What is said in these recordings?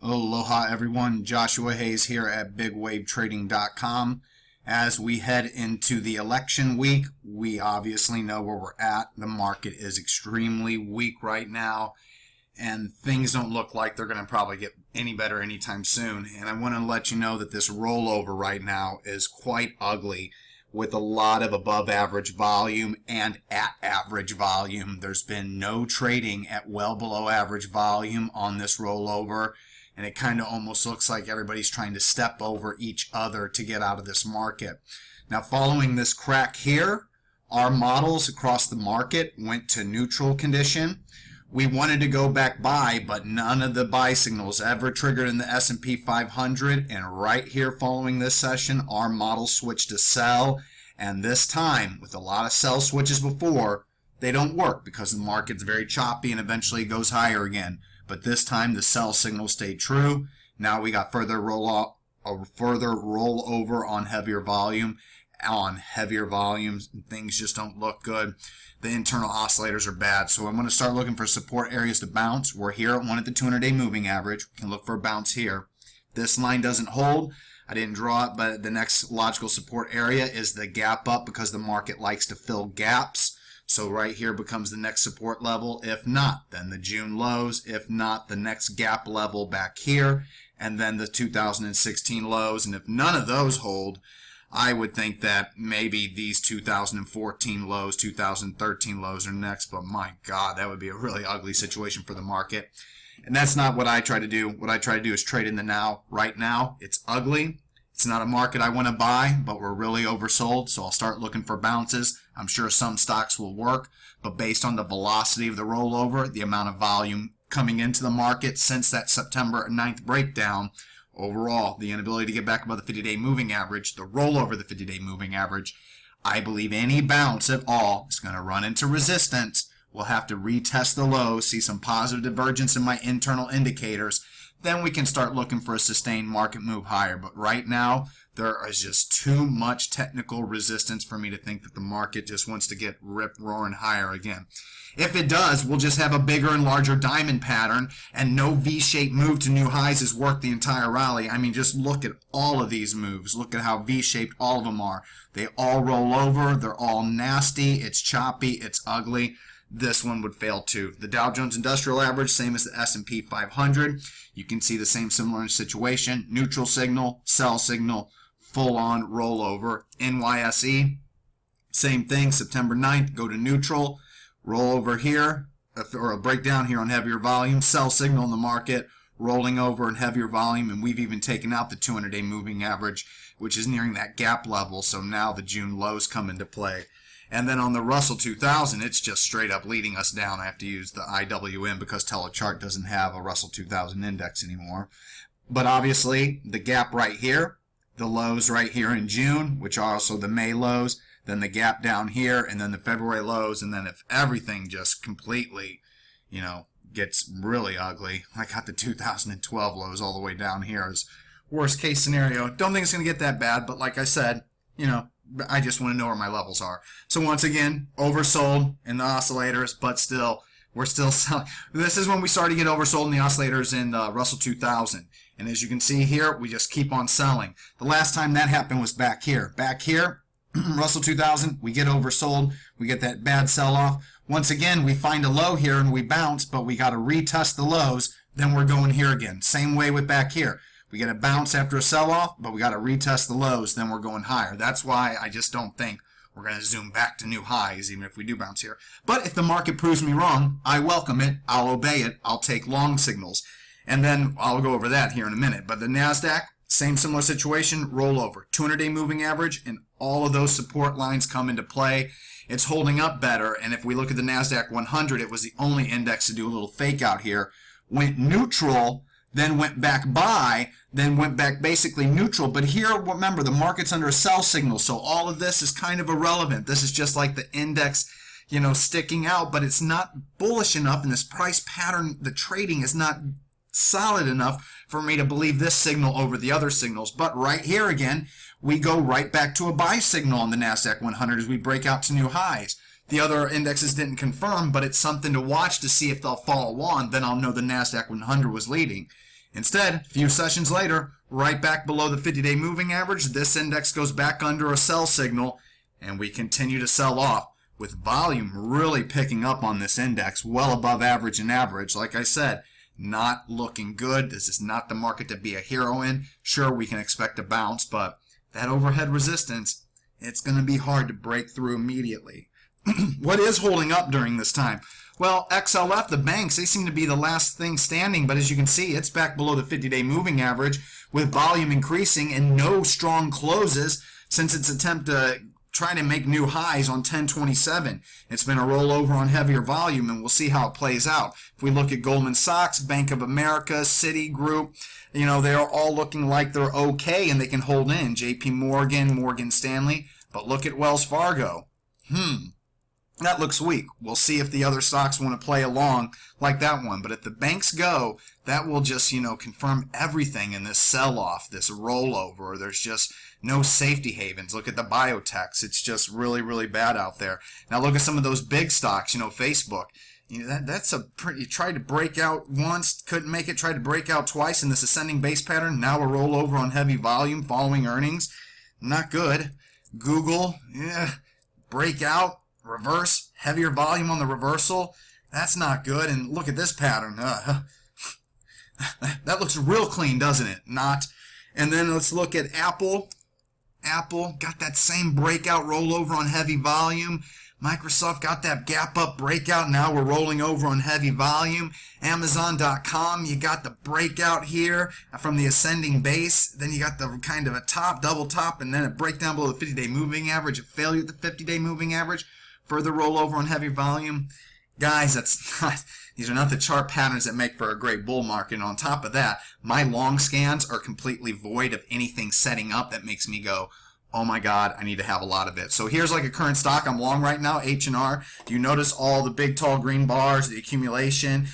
Aloha everyone, Joshua Hayes here at BigWaveTrading.com. As we head into the election week, we obviously know where we're at. The market is extremely weak right now, and things don't look like they're going to probably get any better anytime soon. And I want to let you know that this rollover right now is quite ugly, with a lot of above average volume and at average volume. There's been no trading at well below average volume on this rollover, and it kind of almost looks like everybody's trying to step over each other to get out of this market. Now, following this crack here, our models across the market went to neutral condition. We wanted to go back buy, but none of the buy signals ever triggered in the S&P 500. And right here following this session, our model switched to sell. And this time, with a lot of sell switches before, they don't work because the market's very choppy and eventually it goes higher again. But this time, the sell signal stayed true. Now we got further rollover on heavier volume. On heavier volumes, things just don't look good. The internal oscillators are bad, so I'm going to start looking for support areas to bounce. We're here at one at the 200-day moving average. We can look for a bounce here. This line doesn't hold. I didn't draw it, but the next logical support area is the gap up because the market likes to fill gaps. So right here becomes the next support level. If not, then the June lows. If not, the next gap level back here, and then the 2016 lows. And if none of those hold, I would think that maybe these 2014 lows, 2013 lows are next, but my God, that would be a really ugly situation for the market. And that's not what I try to do. What I try to do is trade in the now, right now. It's ugly. It's not a market I want to buy, but we're really oversold, so I'll start looking for bounces. I'm sure some stocks will work, but based on the velocity of the rollover, the amount of volume coming into the market since that September 9th breakdown, overall, the inability to get back above the 50-day moving average, the rollover of the 50-day moving average, I believe any bounce at all is going to run into resistance. We'll have to retest the lows, see some positive divergence in my internal indicators. Then we can start looking for a sustained market move higher. But right now, there is just too much technical resistance for me to think that the market just wants to get rip-roaring higher again. If it does, we'll just have a bigger and larger diamond pattern, and no V-shaped move to new highs has worked the entire rally. I mean, just look at all of these moves. Look at how V-shaped all of them are. They all roll over. They're all nasty. It's choppy. It's ugly. This one would fail too. The Dow Jones Industrial Average, same as the S&P 500. You can see the same similar situation. Neutral signal, sell signal, full-on rollover. NYSE, same thing. September 9th, go to neutral. Roll over here, or a breakdown here on heavier volume. Sell signal in the market, rolling over in heavier volume. And we've even taken out the 200-day moving average, which is nearing that gap level. So now the June lows come into play. And then on the Russell 2000, it's just straight up leading us down. I have to use the IWM because Telechart doesn't have a Russell 2000 index anymore. But obviously, the gap right here, the lows right here in June, which are also the May lows, then the gap down here, and then the February lows. And then if everything just completely, gets really ugly, I got the 2012 lows all the way down here as worst case scenario. Don't think it's going to get that bad, but like I said, I just want to know where my levels are. So once again, oversold in the oscillators, but still, we're still selling. This is when we started to get oversold in the oscillators in Russell 2000. And as you can see here, we just keep on selling. The last time that happened was back here. Back here, Russell 2000, we get oversold. We get that bad sell-off. Once again, we find a low here and we bounce, but we got to retest the lows. Then we're going here again. Same way with back here. We get a bounce after a sell-off, but we got to retest the lows, then we're going higher. That's why I just don't think we're going to zoom back to new highs, even if we do bounce here. But if the market proves me wrong, I welcome it. I'll obey it. I'll take long signals. And then I'll go over that here in a minute. But the NASDAQ, same similar situation, rollover. 200-day moving average, and all of those support lines come into play. It's holding up better. And if we look at the NASDAQ 100, it was the only index to do a little fake out here. Went neutral, then went back buy, then went back basically neutral. But here, remember, the market's under a sell signal, so all of this is kind of irrelevant. This is just like the index, sticking out, but it's not bullish enough, and this price pattern, the trading is not solid enough for me to believe this signal over the other signals. But right here again, we go right back to a buy signal on the NASDAQ 100 as we break out to new highs. The other indexes didn't confirm, but it's something to watch to see if they'll follow on. Then I'll know the NASDAQ 100 was leading. Instead, a few sessions later, right back below the 50-day moving average, this index goes back under a sell signal, and we continue to sell off, with volume really picking up on this index, well above average and average. Like I said, not looking good. This is not the market to be a hero in. Sure, we can expect a bounce, but that overhead resistance, it's going to be hard to break through immediately. What is holding up during this time? Well, XLF, the banks, they seem to be the last thing standing, but as you can see, it's back below the 50-day moving average with volume increasing and no strong closes since its attempt to try to make new highs on 1027. It's been a rollover on heavier volume, and we'll see how it plays out. If we look at Goldman Sachs, Bank of America, Citigroup, they're all looking like they're okay and they can hold in. JP Morgan, Morgan Stanley, but look at Wells Fargo. That looks weak. We'll see if the other stocks want to play along like that one. But if the banks go, that will just, confirm everything in this sell-off, this rollover. There's just no safety havens. Look at the biotechs. It's just really, really bad out there. Now look at some of those big stocks, Facebook. That's a pretty, tried to break out once, couldn't make it, tried to break out twice in this ascending base pattern. Now a rollover on heavy volume following earnings. Not good. Google, breakout. Reverse, heavier volume on the reversal. That's not good. And look at this pattern. That looks real clean, doesn't it? Not. And then let's look at Apple. Apple got that same breakout rollover on heavy volume. Microsoft got that gap up breakout. Now we're rolling over on heavy volume. Amazon.com, you got the breakout here from the ascending base. Then you got the kind of a top, double top, and then a breakdown below the 50-day moving average, a failure at the 50-day moving average. Further rollover on heavy volume. Guys, these are not the chart patterns that make for a great bull market. And on top of that, my long scans are completely void of anything setting up that makes me go, oh my God, I need to have a lot of it. So here's like a current stock I'm long right now, H&R. You notice all the big tall green bars, the accumulation,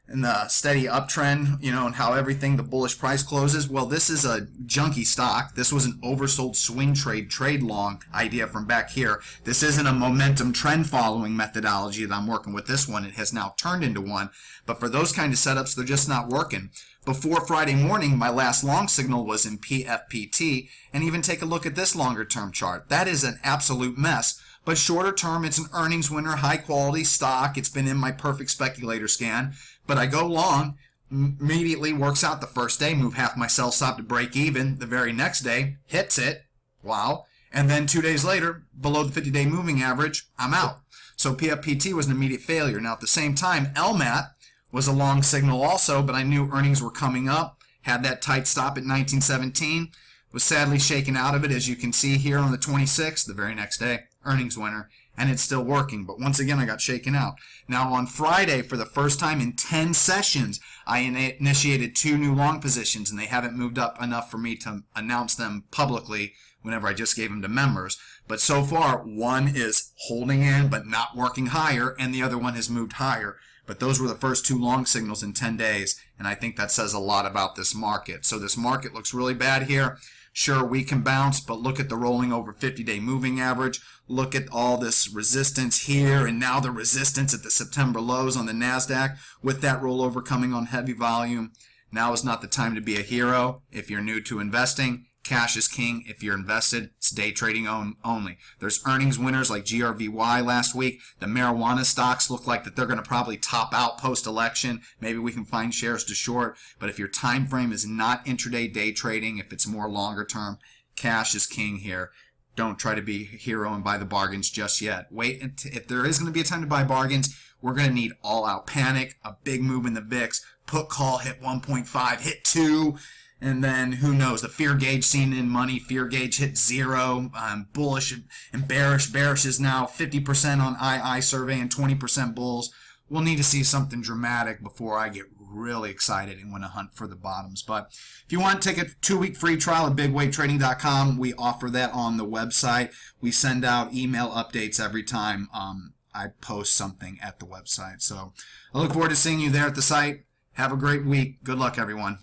and the steady uptrend, and how everything, the bullish price closes. Well, this is a junky stock. This was an oversold swing trade long idea from back here. This isn't a momentum trend following methodology that I'm working with this one. It has now turned into one. But for those kind of setups, they're just not working. Before Friday morning, my last long signal was in PFPT. And even take a look at this longer term chart. That is an absolute mess. But shorter term, it's an earnings winner, high quality stock. It's been in my perfect speculator scan. But I go long, immediately works out the first day, move half my sell stop to break even. The very next day, hits it. Wow. And then 2 days later, below the 50-day moving average, I'm out. So PFPT was an immediate failure. Now at the same time, LMAT was a long signal also, but I knew earnings were coming up. Had that tight stop at 1917. Was sadly shaken out of it, as you can see here on the 26th, the very next day, earnings winner. And it's still working. But once again, I got shaken out. Now on Friday, for the first time in 10 sessions, I initiated 2 new long positions, and they haven't moved up enough for me to announce them publicly whenever I just gave them to members. But so far, one is holding in but not working higher, and the other one has moved higher. But those were the first 2 long signals in 10 days, and I think that says a lot about this market. So this market looks really bad here. Sure, we can bounce, but look at the rolling over 50-day moving average. Look at all this resistance here, and now the resistance at the September lows on the NASDAQ with that rollover coming on heavy volume. Now is not the time to be a hero. If you're new to investing, cash is king. If you're invested, it's day trading only. There's earnings winners like GRVY last week. The marijuana stocks look like that they're going to probably top out post-election. Maybe we can find shares to short. But if your time frame is not intraday day trading, if it's more longer term, cash is king here. Don't try to be a hero and buy the bargains just yet. Wait, if there is going to be a time to buy bargains, we're going to need all-out panic, a big move in the VIX, put call, hit 1.5, hit 2, and then who knows, the fear gauge seen in money, fear gauge hit 0, bullish and bearish. Bearish is now 50% on II survey and 20% bulls. We'll need to see something dramatic before I get really excited and want to hunt for the bottoms. But if you want to take a 2-week free trial at bigwavetrading.com, we offer that on the website. We send out email updates every time I post something at the website. So I look forward to seeing you there at the site. Have a great week. Good luck, everyone.